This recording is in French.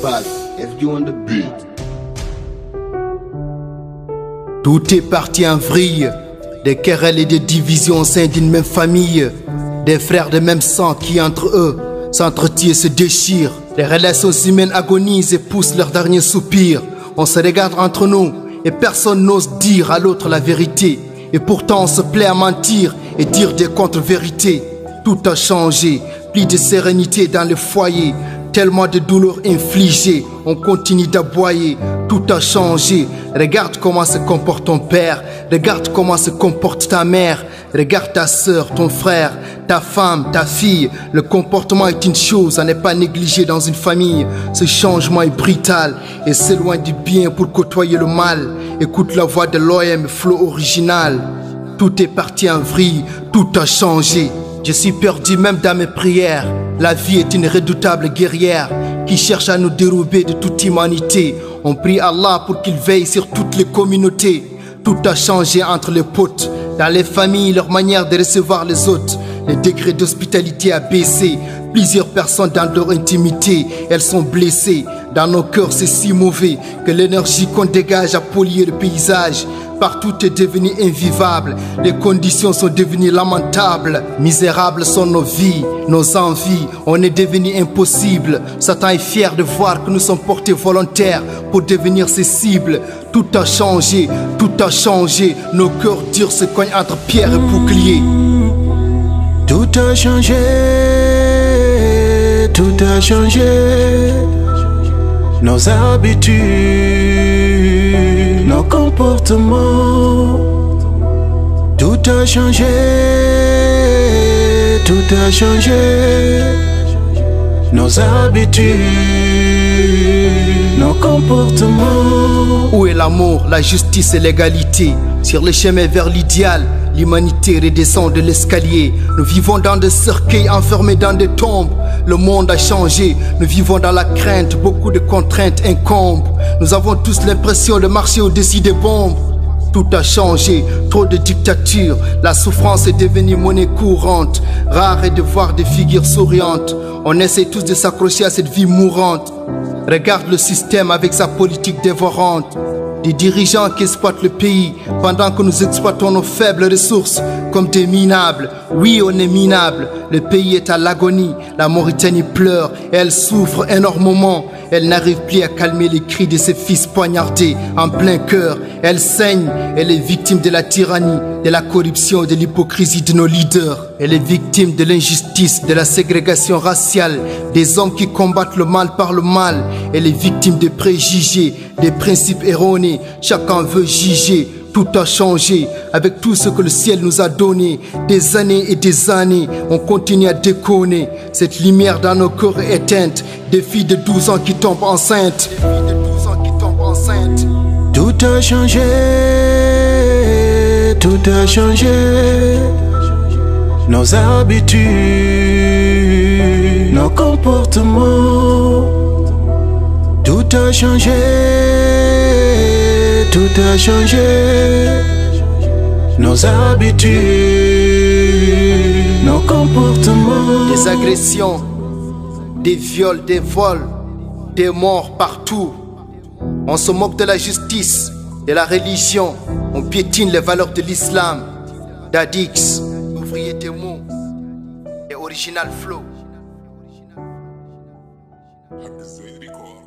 Bass, FD on the beat. Tout est parti en vrille, des querelles et des divisions au sein d'une même famille, des frères de même sang qui entre eux s'entretuent et se déchirent. Les relations humaines agonisent et poussent leur dernier soupir. On se regarde entre nous et personne n'ose dire à l'autre la vérité. Et pourtant on se plaît à mentir et dire des contre-vérités. Tout a changé, plus de sérénité dans le foyer, tellement de douleurs infligées, on continue d'aboyer. Tout a changé, regarde comment se comporte ton père, regarde comment se comporte ta mère, regarde ta soeur, ton frère, ta femme, ta fille. Le comportement est une chose à ne pas négliger dans une famille. Ce changement est brutal et s'éloigne du bien pour côtoyer le mal. Écoute la voix de l'OM, flow original. Tout est parti en vrille, tout a changé. Je suis perdu même dans mes prières. La vie est une redoutable guerrière qui cherche à nous dérober de toute humanité. On prie Allah pour qu'il veille sur toutes les communautés. Tout a changé entre les potes, dans les familles, leur manière de recevoir les autres. Le degré d'hospitalité a baissé. Plusieurs personnes dans leur intimité, elles sont blessées. Dans nos cœurs, c'est si mauvais que l'énergie qu'on dégage a pollué le paysage. Partout est devenu invivable, les conditions sont devenues lamentables. Misérables sont nos vies, nos envies, on est devenu impossible. Satan est fier de voir que nous sommes portés volontaires pour devenir ses cibles. Tout a changé, nos cœurs durs se cognent entre pierre et bouclier. Tout a changé, tout a changé. Nos habitudes, nos comportements. Tout a changé, tout a changé. Nos habitudes, nos comportements. Où est l'amour, la justice et l'égalité? Sur le chemin vers l'idéal, l'humanité redescend de l'escalier. Nous vivons dans des cercueils enfermés dans des tombes. Le monde a changé, nous vivons dans la crainte, beaucoup de contraintes incombent. Nous avons tous l'impression de marcher au-dessus des bombes. Tout a changé, trop de dictature, la souffrance est devenue monnaie courante. Rare est de voir des figures souriantes, on essaie tous de s'accrocher à cette vie mourante. Regarde le système avec sa politique dévorante. Des dirigeants qui exploitent le pays pendant que nous exploitons nos faibles ressources comme des minables. Oui, on est minable. Le pays est à l'agonie. La Mauritanie pleure et elle souffre énormément. Elle n'arrive plus à calmer les cris de ses fils poignardés en plein cœur. Elle saigne. Elle est victime de la tyrannie, de la corruption, de l'hypocrisie de nos leaders. Elle est victime de l'injustice, de la ségrégation raciale, des hommes qui combattent le mal par le mal. Elle est victime des préjugés, des principes erronés. Chacun veut juger. Tout a changé avec tout ce que le ciel nous a donné. Des années et des années, on continue à déconner. Cette lumière dans nos cœurs est éteinte. Des filles de 12 ans qui tombent enceintes. Tout a changé, tout a changé. Nos habitudes, nos comportements. Tout a changé, tout a changé. Nos habitudes, nos comportements. Des agressions, des viols, des vols, des morts partout. On se moque de la justice, de la religion. On piétine les valeurs de l'islam. Dadix, ouvrier des mots et original flow. Record.